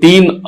3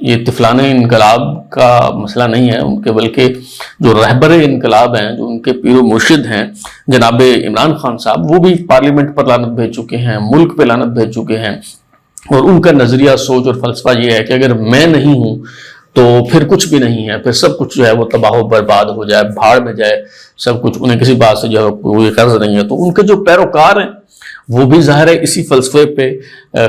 یہ طفلان انقلاب کا مسئلہ نہیں ہے ان کے، بلکہ جو رہبر انقلاب ہیں، جو ان کے پیر و مرشد ہیں جناب عمران خان صاحب، وہ بھی پارلیمنٹ پر لعنت بھیج چکے ہیں، ملک پہ لعنت بھیج چکے ہیں، اور ان کا نظریہ، سوچ اور فلسفہ یہ ہے کہ اگر میں نہیں ہوں تو پھر کچھ بھی نہیں ہے، پھر سب کچھ جو ہے وہ تباہ و برباد ہو جائے، بھاڑ میں جائے سب کچھ، انہیں کسی بات سے جو ہے کوئی غرض نہیں ہے۔ تو ان کے جو پیروکار ہیں وہ بھی ظاہر ہے اسی فلسفے پہ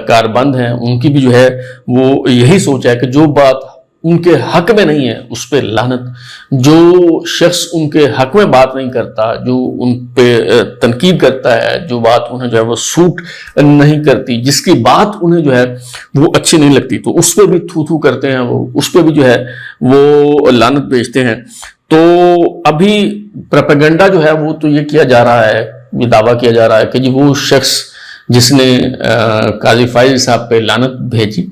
کاربند ہیں، ان کی بھی جو ہے وہ یہی سوچ ہے کہ جو بات ان کے حق میں نہیں ہے اس پہ لعنت، جو شخص ان کے حق میں بات نہیں کرتا، جو ان پہ تنقید کرتا ہے، جو بات انہیں جو ہے وہ سوٹ نہیں کرتی، جس کی بات انہیں جو ہے وہ اچھی نہیں لگتی، تو اس پہ بھی تھو تھو کرتے ہیں، وہ اس پہ بھی جو ہے وہ لعنت بھیجتے ہیں۔ تو ابھی پروپیگنڈا جو ہے وہ تو یہ کیا جا رہا ہے، یہ دعویٰ کیا جا رہا ہے کہ جی وہ شخص جس نے قاضی فائز صاحب پہ لعنت بھیجی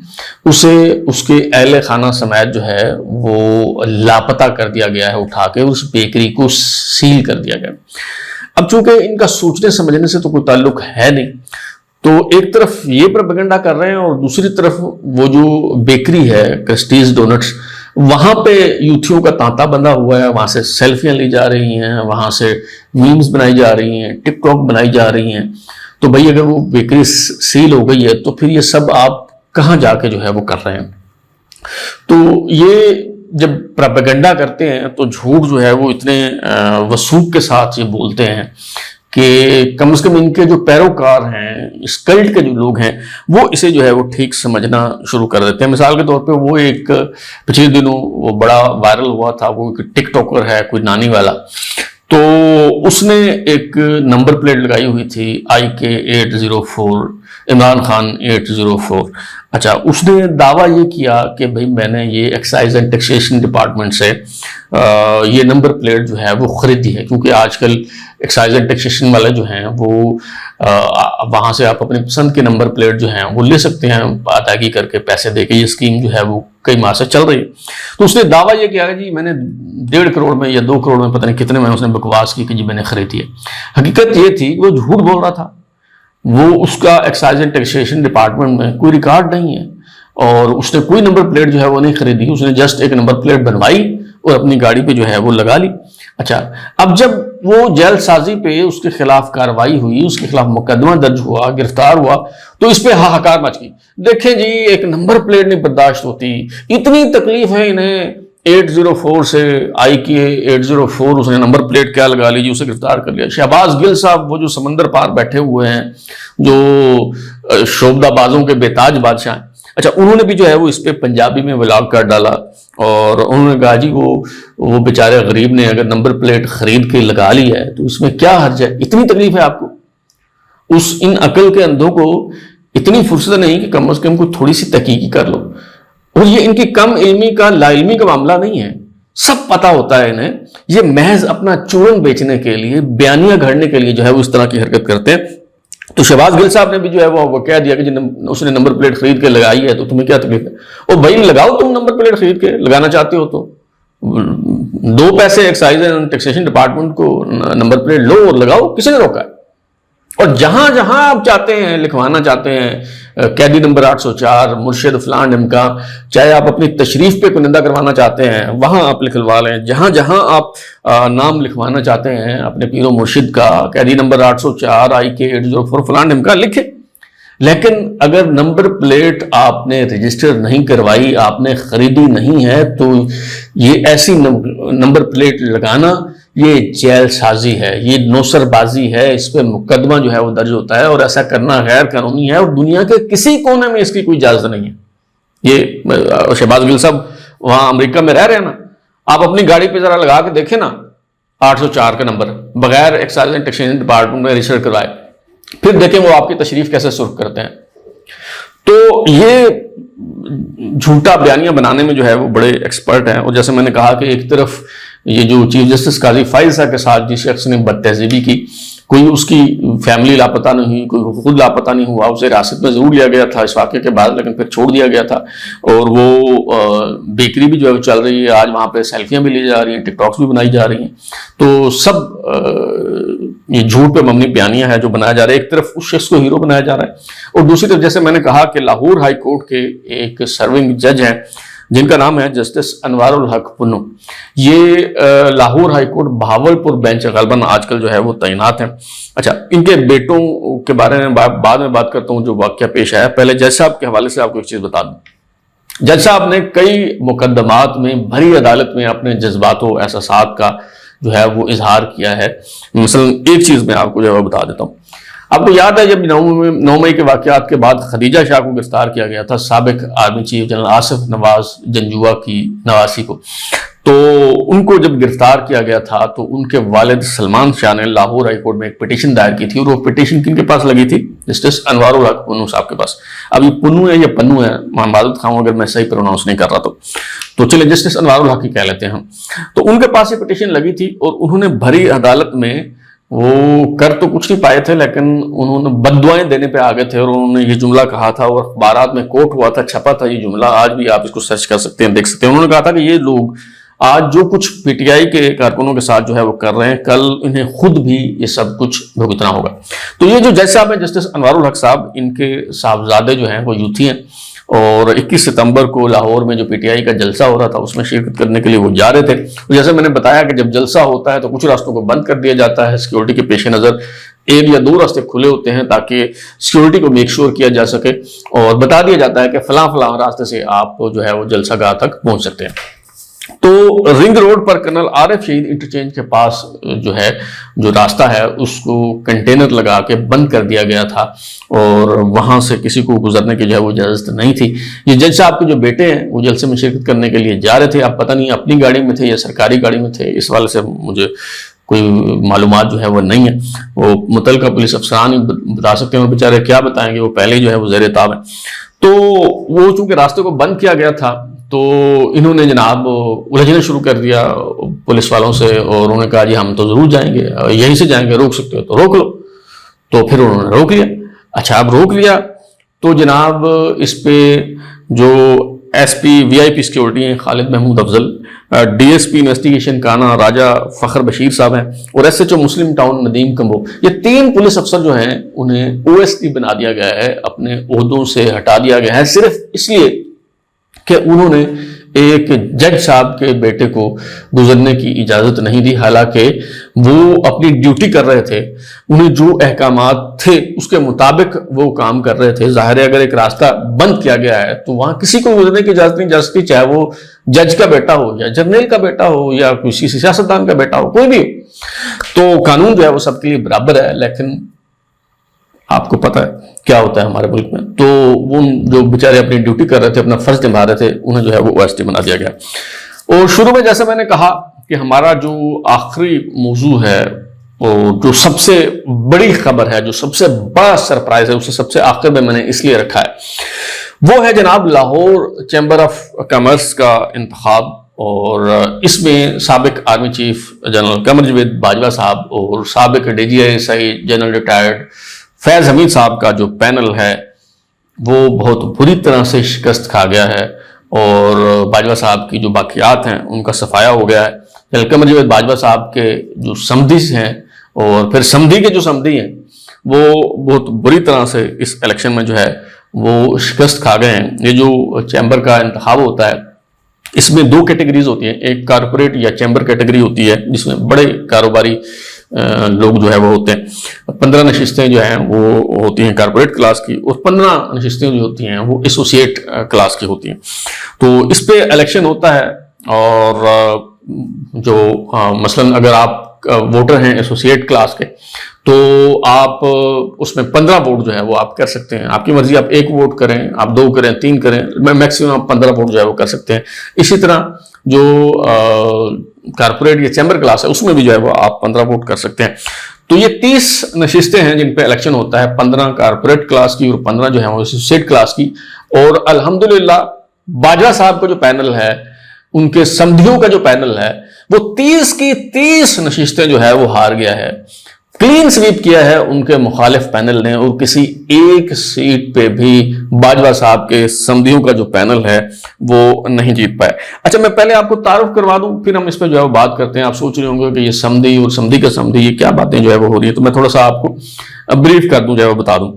اسے اس کے اہل خانہ سمیت جو ہے وہ لاپتہ کر دیا گیا ہے، اٹھا کے اس بیکری کو سیل کر دیا گیا۔ اب چونکہ ان کا سوچنے سمجھنے سے تو کوئی تعلق ہے نہیں، تو ایک طرف یہ پروپیگنڈا کر رہے ہیں اور دوسری طرف وہ جو بیکری ہے کرسٹیز ڈونٹس، وہاں پہ یوتھیوں کا تانتا بندھا ہوا ہے، وہاں سے سیلفیاں لی جا رہی ہیں، وہاں سے میمز بنائی جا رہی ہیں، ٹک ٹاک بنائی جا رہی ہیں۔ تو بھئی اگر وہ بیکری سیل ہو گئی ہے تو پھر یہ سب آپ کہاں جا کے جو ہے وہ کر رہے ہیں؟ تو یہ جب پروپیگنڈا کرتے ہیں تو جھوٹ جو ہے وہ اتنے وثوق کے ساتھ یہ بولتے ہیں کہ کم از کم ان کے جو پیروکار ہیں، اس کلٹ کے جو لوگ ہیں، وہ اسے جو ہے وہ ٹھیک سمجھنا شروع کر دیتے ہیں۔ مثال کے طور پہ وہ ایک پچھلے دنوں وہ بڑا وائرل ہوا تھا، وہ ایک ٹک ٹاکر ہے کوئی نانی والا، تو اس نے ایک نمبر پلیٹ لگائی ہوئی تھی IK804 عمران خان 804۔ اچھا، اس نے دعویٰ یہ کیا کہ بھئی میں نے یہ ایکسائز اینڈ ٹیکسیشن ڈپارٹمنٹ سے یہ نمبر پلیٹ جو ہے وہ خریدی ہے، کیونکہ آج کل ایکسائز اینڈ ٹیکسیشن والے جو ہیں وہ وہاں سے آپ اپنی پسند کے نمبر پلیٹ جو ہیں وہ لے سکتے ہیں ادائیگی کر کے، پیسے دے کے۔ یہ اسکیم جو ہے وہ کئی ماہ سے چل رہی ہے۔ تو اس نے دعویٰ یہ کیا کہ جی میں نے 1.5 کروڑ میں یا 2 کروڑ میں پتہ نہیں کتنے میں اس نے بکواس کی کہ جی میں نے خریدی ہے۔ حقیقت یہ تھی کہ وہ جھوٹ بول رہا تھا، وہ اس کا ایکسائز اینڈ ٹیکسیشن ڈپارٹمنٹ میں کوئی ریکارڈ نہیں ہے، اور اس نے کوئی نمبر پلیٹ جو ہے وہ نہیں خریدی، اس نے جسٹ ایک نمبر پلیٹ بنوائی اور اپنی گاڑی پہ جو ہے وہ لگا لی۔ اچھا، اب جب وہ جیل سازی پہ اس کے خلاف کارروائی ہوئی، اس کے خلاف مقدمہ درج ہوا، گرفتار ہوا، تو اس پہ ہاہاکار مچ گئی۔ دیکھیں جی ایک نمبر پلیٹ نہیں برداشت ہوتی، اتنی تکلیف ہے انہیں 804 سے IK804 اس نے نمبر پلیٹ کیا لگا لی جی، اسے گرفتار کر لیا۔ شہباز گل صاحب وہ جو سمندر پار بیٹھے ہوئے ہیں، جو شعبدہ بازوں کے بےتاج بادشاہ ہیں، اچھا انہوں نے بھی جو ہے وہ اس پہ پنجابی میں ولاگ کر ڈالا، اور انہوں نے کہا جی وہ بیچارے غریب نے اگر نمبر پلیٹ خرید کے لگا لی ہے تو اس میں کیا حرج ہے، اتنی تکلیف ہے آپ کو؟ ان عقل کے اندھوں کو اتنی فرصت نہیں کہ کم از کم کوئی تھوڑی سی تحقیقی کر لو۔ اور یہ ان کی کم علمی کا لا علمی کا معاملہ نہیں ہے، سب پتہ ہوتا ہے انہیں، یہ محض اپنا چورن بیچنے کے لیے، بیانیہ گھڑنے کے لیے جو ہے وہ اس طرح کی حرکت کرتے ہیں۔ تو شہباز گل صاحب نے بھی جو ہے وہ کہہ دیا کہ اس نے نمبر پلیٹ خرید کے لگائی ہے تو تمہیں کیا تکلیف ہے؟ اور بھائی لگاؤ، تم نمبر پلیٹ خرید کے لگانا چاہتے ہو تو 2 پیسے ایکسائز اینڈ ٹیکسیشن ڈپارٹمنٹ کو نمبر پلیٹ لو اور لگاؤ، کسی نے روکا ہے؟ اور جہاں جہاں آپ چاہتے ہیں لکھوانا چاہتے ہیں قیدی نمبر 804 مرشد فلان ڈمکا، چاہے آپ اپنی تشریف پہ کنندہ کروانا چاہتے ہیں وہاں آپ لکھوا لیں، جہاں جہاں آپ نام لکھوانا چاہتے ہیں اپنے پیر و مرشد کا، قیدی نمبر 804 IK804 فلان ڈمکا لکھیں۔ لیکن اگر نمبر پلیٹ آپ نے رجسٹر نہیں کروائی، آپ نے خریدی نہیں ہے، تو یہ ایسی نمبر پلیٹ لگانا یہ جیل سازی ہے، یہ نوسر بازی ہے، اس پہ مقدمہ جو ہے وہ درج ہوتا ہے، اور ایسا کرنا غیر قانونی ہے، اور دنیا کے کسی کونے میں اس کی کوئی اجازت نہیں ہے۔ یہ شہباز گل صاحب وہاں امریکہ میں رہ رہے ہیں نا، آپ اپنی گاڑی پہ ذرا لگا کے دیکھیں نا 804 کا نمبر، بغیر ایکسائز اینڈ ٹیکسیشن ڈپارٹمنٹ میں رجسٹر کروائے، پھر دیکھیں وہ آپ کی تشریف کیسے سرخ کرتے ہیں۔ تو یہ جھوٹا بیانیہ بنانے میں جو ہے وہ بڑے ایکسپرٹ ہیں، اور جیسے میں نے کہا کہ ایک طرف یہ جو چیف جسٹس قاضی فائز صاحب کے ساتھ جس شخص نے بد تہذیبی کی، کوئی اس کی فیملی لاپتہ نہیں ہوئی، کوئی خود لاپتہ نہیں ہوا، اسے حراست میں ضرور لیا گیا تھا اس واقعے کے بعد، لیکن پھر چھوڑ دیا گیا تھا، اور وہ بیکری بھی جو ہے چل رہی ہے، آج وہاں پہ سیلفیاں بھی لی جا رہی ہیں، ٹک ٹاکس بھی بنائی جا رہی ہیں۔ تو سب یہ جھوٹ پہ مبنی بیانیہ ہے جو بنایا جا رہا ہے، ایک طرف اس شخص کو ہیرو بنایا جا رہا ہے، اور دوسری طرف جیسے میں نے کہا کہ لاہور ہائی کورٹ کے ایک سرونگ جج ہیں جن کا نام ہے جسٹس انوار الحق پنو. یہ Lahore high court Bahawalpur bench غالباً آج کل جو ہے وہ تعینات ہیں. اچھا، ان کے بیٹوں کے بارے میں بعد میں بات کرتا ہوں جو واقعہ پیش آیا. پہلے جج صاحب کے حوالے سے آپ کو ایک چیز بتا دوں. جج صاحب نے کئی مقدمات میں بھری عدالت میں اپنے جذبات و احساسات کا جو ہے وہ اظہار کیا ہے. مثلا ایک چیز میں آپ کو جو ہے وہ بتا دیتا ہوں. آپ کو یاد ہے جب 9 مئی کے واقعات کے بعد خدیجہ شاہ کو گرفتار کیا گیا تھا، سابق آرمی چیف جنرل آصف نواز جنجوعہ کی نواسی کو، تو ان کو جب گرفتار کیا گیا تھا تو ان کے والد سلمان شاہ نے لاہور ہائی کورٹ میں ایک پٹیشن دائر کی تھی، اور وہ پٹیشن کن کے پاس لگی تھی؟ جسٹس انوار الحق پنو صاحب کے پاس. اب یہ پنو ہے یا پنو ہے، معذرت خواہ اگر میں صحیح پروناؤنس نہیں کر رہا تو چلے جسٹس انوار الحق ہی کہہ لیتے ہیں ہم. تو ان کے پاس یہ پٹیشن لگی تھی اور انہوں نے بھری عدالت میں وہ کر تو کچھ نہیں پائے تھے، لیکن انہوں نے بد دعائیں دینے پہ آگے تھے، اور انہوں نے یہ جملہ کہا تھا اور اخبارات میں کوٹ ہوا تھا، چھپا تھا یہ جملہ. آج بھی آپ اس کو سرچ کر سکتے ہیں، دیکھ سکتے ہیں. انہوں نے کہا تھا کہ یہ لوگ آج جو کچھ پی ٹی آئی کے کارکنوں کے ساتھ جو ہے وہ کر رہے ہیں، کل انہیں خود بھی یہ سب کچھ بھگتنا ہوگا. تو یہ جو جج صاحب ہیں جسٹس انوار الحق صاحب، ان کے صاحبزادے جو ہیں وہ یوتھی ہیں، اور 21 ستمبر کو لاہور میں جو پی ٹی آئی کا جلسہ ہو رہا تھا اس میں شرکت کرنے کے لیے وہ جا رہے تھے. جیسے میں نے بتایا کہ جب جلسہ ہوتا ہے تو کچھ راستوں کو بند کر دیا جاتا ہے سیکیورٹی کے پیش نظر. 1 یا 2 راستے کھلے ہوتے ہیں تاکہ سیکیورٹی کو میک شور کیا جا سکے، اور بتا دیا جاتا ہے کہ فلاں فلاں راستے سے آپ جو ہے وہ جلسہ گاہ تک پہنچ سکتے ہیں. تو رنگ روڈ پر کرنل عارف شہید انٹرچینج کے پاس جو ہے جو راستہ ہے اس کو کنٹینر لگا کے بند کر دیا گیا تھا، اور وہاں سے کسی کو گزرنے کی جو ہے وہ اجازت نہیں تھی. یہ جج صاحب کے جو بیٹے ہیں وہ جلسے میں شرکت کرنے کے لیے جا رہے تھے. اب پتہ نہیں اپنی گاڑی میں تھے یا سرکاری گاڑی میں تھے، اس والے سے مجھے کوئی معلومات جو ہے وہ نہیں ہے. وہ متعلقہ پولیس افسران ہی بتا سکتے ہیں، وہ بیچارے کیا بتائیں گے، وہ پہلے جو ہے وہ زیر تاب ہیں. تو وہ چونکہ راستے کو بند کیا گیا تھا تو انہوں نے جناب الجھنا شروع کر دیا پولیس والوں سے، اور انہوں نے کہا جی ہم تو ضرور جائیں گے، یہیں سے جائیں گے، روک سکتے ہو تو روک لو. تو پھر انہوں نے روک لیا. اچھا، اب روک لیا تو جناب اس پہ جو ایس پی وی آئی پی سیکیورٹی ہیں خالد محمود افضل، ڈی ایس پی انویسٹیگیشن کانا راجہ فخر بشیر صاحب ہیں، اور ایس ایچ او مسلم ٹاؤن ندیم کمبو، یہ 3 پولیس افسر جو ہیں انہیں او ایس ٹی بنا دیا گیا ہے، اپنے عہدوں سے ہٹا دیا گیا ہے، صرف اس لیے کہ انہوں نے ایک جج صاحب کے بیٹے کو گزرنے کی اجازت نہیں دی، حالانکہ وہ اپنی ڈیوٹی کر رہے تھے. انہیں جو احکامات تھے اس کے مطابق وہ کام کر رہے تھے. ظاہر ہے اگر ایک راستہ بند کیا گیا ہے تو وہاں کسی کو گزرنے کی اجازت نہیں جا سکتی، چاہے وہ جج کا بیٹا ہو یا جرنیل کا بیٹا ہو یا کسی سیاستدان کا بیٹا ہو، کوئی بھی ہو. تو قانون جو ہے وہ سب کے لیے برابر ہے، لیکن آپ کو پتہ ہے کیا ہوتا ہے ہمارے ملک میں. تو وہ جو بیچارے اپنی ڈیوٹی کر رہے تھے، اپنا فرض نبھا رہے تھے، انہیں جو ہے وہ او ایس ٹی بنا دیا گیا. اور شروع میں جیسے میں نے کہا کہ ہمارا جو آخری موضوع ہے، اور جو سب سے بڑی خبر ہے، جو سب سے بڑا سرپرائز ہے، اسے سب سے آخر میں نے اس لیے رکھا ہے، وہ ہے جناب لاہور چیمبر آف کامرس کا انتخاب. اور اس میں سابق army chief general Qamar Javed Bajwa صاحب اور سابق D G I S I general retired Faiz Hameed صاحب کا جو پینل ہے وہ بہت بری طرح سے شکست کھا گیا ہے، اور باجوہ صاحب کی جو باقیات ہیں ان کا صفایا ہو گیا ہے. جنرل قمر جاوید باجوہ صاحب کے جو سمدھی ہیں اور پھر سمدھی کے جو سمدھی ہیں وہ بہت بری طرح سے اس الیکشن میں جو ہے وہ شکست کھا گئے ہیں. یہ جو چیمبر کا انتخاب ہوتا ہے اس میں 2 کیٹیگریز ہوتی ہیں. ایک کارپوریٹ یا چیمبر کیٹیگری ہوتی ہے جس میں بڑے کاروباری لوگ جو ہے وہ ہوتے ہیں. 15 نشستیں جو ہیں وہ ہوتی ہیں کارپوریٹ کلاس کی، اور 15 نشستیں جو ہوتی ہیں وہ ایسوسیٹ کلاس کی ہوتی ہیں. تو اس پہ الیکشن ہوتا ہے، اور جو مثلا اگر آپ ووٹر ہیں ایسوسیٹ کلاس کے تو آپ اس میں 15 ووٹ جو ہے وہ آپ کر سکتے ہیں. آپ کی مرضی، آپ 1 ووٹ کریں، آپ 2 کریں، 3 کریں، میکسیمم آپ 15 ووٹ جو ہے وہ کر سکتے ہیں. اسی طرح جو کارپوریٹ یا چیمبر کلاس ہے اس میں بھی جو ہے وہ آپ 15 ووٹ کر سکتے ہیں. تو یہ 30 نشستیں ہیں جن پہ الیکشن ہوتا ہے، 15 کارپوریٹ کلاس کی اور 15 جو ہے وہ ایسوسیٹ کلاس کی. اور الحمدللہ باجوہ صاحب کا جو پینل ہے، ان کے سمدھیوں کا جو پینل ہے، وہ 30 کی 30 نشستیں جو ہے وہ ہار گیا ہے. کلین سویپ کیا ہے ان کے مخالف پینل نے، اور کسی ایک سیٹ پہ بھی باجوہ صاحب کے سمدھیوں کا جو پینل ہے وہ نہیں جیت پائے. اچھا، میں پہلے آپ کو تعارف کروا دوں، پھر ہم اس پہ جو ہے وہ بات کرتے ہیں. آپ سوچ رہے ہوں گے کہ یہ سمدھی اور سمدھی کا سمدھی، یہ کیا باتیں جو ہے وہ ہو رہی ہیں. تو میں تھوڑا سا آپ کو بریف کر دوں، جو ہے وہ بتا دوں.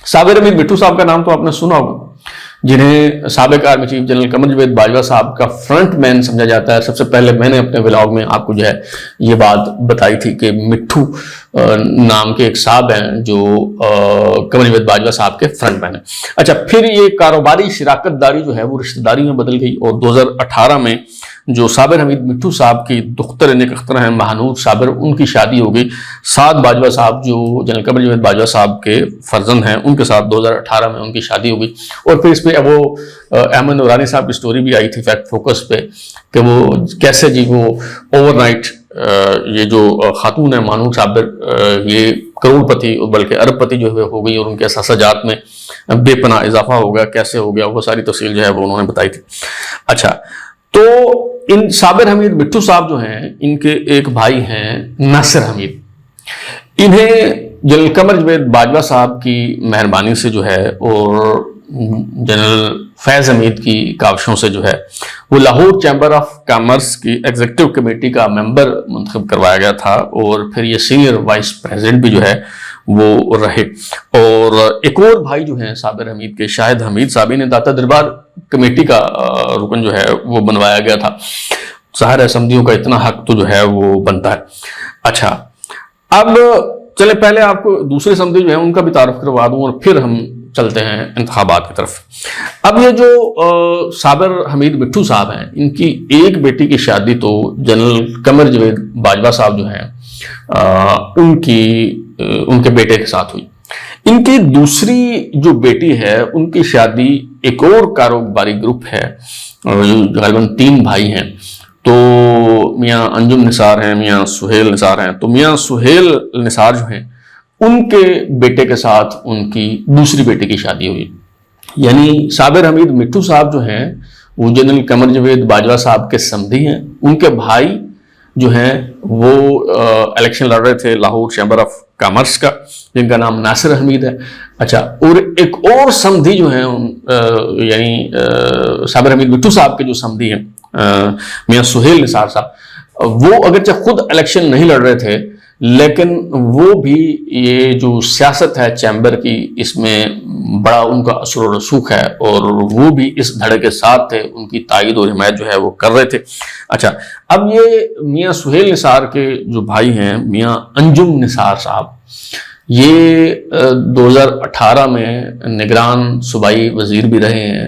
صابر امیر بٹھو صاحب کا نام تو آپ نے سنا ہوگا. جنہیں سابق army chief general Qamar Javed Bajwa صاحب کا فرنٹ مین سمجھا جاتا ہے. سب سے پہلے میں نے اپنے ولاگ میں آپ کو جو ہے یہ بات بتائی تھی کہ مٹھو نام کے ایک صاحب ہیں جو قمر جاوید باجوہ صاحب کے فرنٹ مین ہیں. اچھا، پھر یہ کاروباری شراکت داری جو ہے وہ رشتہ داری میں بدل گئی، اور 2018 میں جو صابر حمید مٹھو صاحب کی دختر نیک اختر ہیں مہانور صابر، ان کی شادی ہو گئی. سعد باجوہ صاحب جو جنرل قمر جاوید باجوہ صاحب کے فرزند ہیں، ان کے ساتھ 2018 میں ان کی شادی ہو گئی. اور پھر اس پہ وہ احمد نورانی صاحب کی سٹوری بھی آئی تھی فیکٹ فوکس پہ کہ وہ کیسے جی وہ اوور نائٹ یہ جو خاتون ہے مہانور صابر یہ کروڑ پتی بلکہ ارب پتی جو ہے ہو گئی، اور ان کے اثاثہ جات میں بے پناہ اضافہ ہو گیا. کیسے ہو گیا وہ ساری تفصیل جو ہے وہ انہوں نے بتائی تھی. اچھا، تو ان صابر حمید مٹھو صاحب جو ہیں، ان کے ایک بھائی ہیں ناصر حمید. انہیں جنرل قمر جاوید باجوہ صاحب کی مہربانی سے جو ہے اور جنرل فیض حمید کی کاوشوں سے جو ہے وہ لاہور چیمبر آف کامرس کی ایگزیکٹو کمیٹی کا ممبر منتخب کروایا گیا تھا، اور پھر یہ سینئر وائس پریزیڈنٹ بھی جو ہے وہ رہے. اور ایک اور بھائی جو ہیں صابر حمید کے، شاہد حمید صاحب نے داتا دربار کمیٹی کا رکن جو ہے وہ بنوایا گیا تھا. ظاہر ہے سمدھیوں کا اتنا حق تو جو ہے وہ بنتا ہے. اچھا، اب چلے پہلے آپ کو دوسرے سمدھی جو ہیں ان کا بھی تعارف کروا دوں، اور پھر ہم چلتے ہیں انتخابات کی طرف. اب یہ جو صابر حمید مٹھو صاحب ہیں، ان کی ایک بیٹی کی شادی تو جنرل قمر جاوید باجوہ صاحب جو ہیں ان کے بیٹے کے ساتھ ہوئی. ان کی دوسری جو بیٹی ہے ان کی شادی ایک اور کاروباری گروپ ہے، غالباً 3 بھائی ہیں. تو میاں انجم نثار ہیں، میاں سہیل نثار ہیں. تو میاں سہیل نثار جو ہیں ان کے بیٹے کے ساتھ ان کی دوسری بیٹی کی شادی ہوئی. یعنی صابر حمید مٹھو صاحب جو ہیں وہ جنرل قمر جاوید باجوہ صاحب کے سمدھی ہیں. ان کے بھائی جو ہیں وہ الیکشن لڑ رہے تھے لاہور چیمبر آف کامرس کا، جن کا نام ناصر حمید ہے. اچھا، اور ایک اور سمدھی جو ہیں یعنی صابر حمید مٹھو صاحب کے جو سمدھی ہیں میاں سہیل نثار صاحب، وہ اگرچہ خود الیکشن نہیں لڑ رہے تھے لیکن وہ بھی یہ جو سیاست ہے چیمبر کی اس میں بڑا ان کا اثر و رسوخ ہے، اور وہ بھی اس دھڑے کے ساتھ تھے، ان کی تائید اور حمایت جو ہے وہ کر رہے تھے. اچھا، اب یہ میاں سہیل نثار کے جو بھائی ہیں میاں انجم نثار صاحب، یہ 2018 میں نگران صوبائی وزیر بھی رہے ہیں.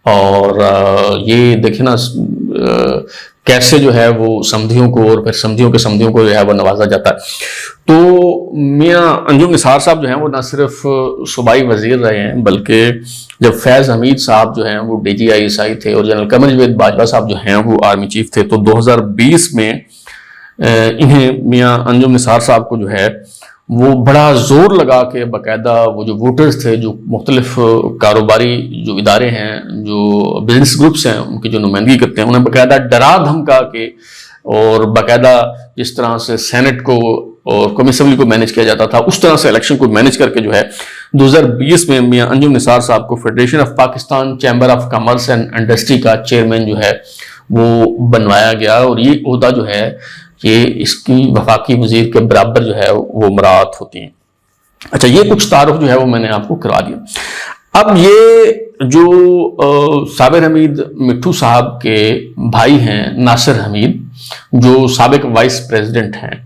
اور یہ دیکھیں نا کیسے جو ہے وہ سمدھیوں کو اور پھر سمدھیوں کو جو ہے وہ نوازا جاتا ہے. تو میاں انجم نثار صاحب جو ہیں وہ نہ صرف صوبائی وزیر رہے ہیں بلکہ جب فیض حمید صاحب جو ہیں وہ DGI تھے اور جنرل قمر جاوید باجوہ صاحب جو ہیں وہ آرمی چیف تھے، تو 2020 میں انہیں میاں انجم نثار صاحب کو جو ہے وہ بڑا زور لگا کے باقاعدہ وہ جو ووٹرز تھے، جو مختلف کاروباری جو ادارے ہیں، جو بزنس گروپس ہیں، ان کی جو نمائندگی کرتے ہیں، انہیں باقاعدہ ڈرا دھمکا کے اور باقاعدہ جس طرح سے سینٹ کو اور قومی اسمبلی کو مینج کیا جاتا تھا اس طرح سے الیکشن کو مینج کر کے جو ہے 2020 میں میاں انجم نثار صاحب کو federation of Pakistan chamber of commerce and industry کا چیئرمین جو ہے وہ بنوایا گیا. اور یہ عہدہ جو ہے یہ اس کی وفاقی وزیر کے برابر جو ہے وہ مراعات ہوتی ہیں. اچھا، یہ کچھ تعارف جو ہے وہ میں نے آپ کو کروا دیا. اب یہ جو صابر حمید مٹھو صاحب کے بھائی ہیں ناصر حمید، جو سابق وائس پریزیڈنٹ ہیں،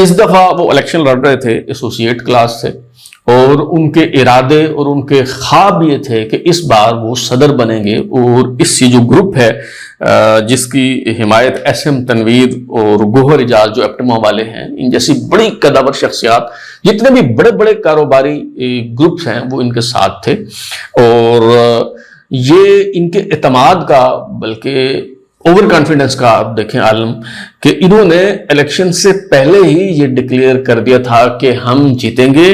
اس دفعہ وہ الیکشن لڑ رہے تھے ایسوسیٹ کلاس سے، اور ان کے ارادے اور ان کے خواب یہ تھے کہ اس بار وہ صدر بنیں گے. اور اس یہ جو گروپ ہے جس کی حمایت SM تنویر اور گوہر اجاز جو ایپٹما والے ہیں، ان جیسی بڑی قداور شخصیات، جتنے بھی بڑے بڑے کاروباری گروپس ہیں وہ ان کے ساتھ تھے. اور یہ ان کے اعتماد کا بلکہ اوور کانفیڈنس کا آپ دیکھیں عالم کہ انہوں نے الیکشن سے پہلے ہی یہ ڈکلیئر کر دیا تھا کہ ہم جیتیں گے،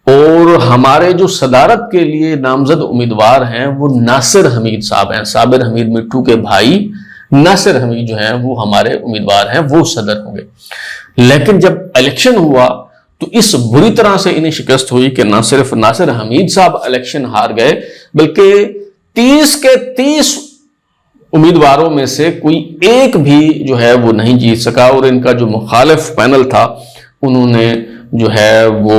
اور ہمارے جو صدارت کے لیے نامزد امیدوار ہیں وہ ناصر حمید صاحب ہیں. صابر حمید مٹھو کے بھائی ناصر حمید جو ہیں وہ ہمارے امیدوار ہیں، وہ صدر ہوں گے. لیکن جب الیکشن ہوا تو اس بری طرح سے انہیں شکست ہوئی کہ نہ صرف ناصر حمید صاحب الیکشن ہار گئے بلکہ 30 کے 30 امیدواروں میں سے کوئی ایک بھی جو ہے وہ نہیں جیت سکا. اور ان کا جو مخالف پینل تھا انہوں نے جو ہے وہ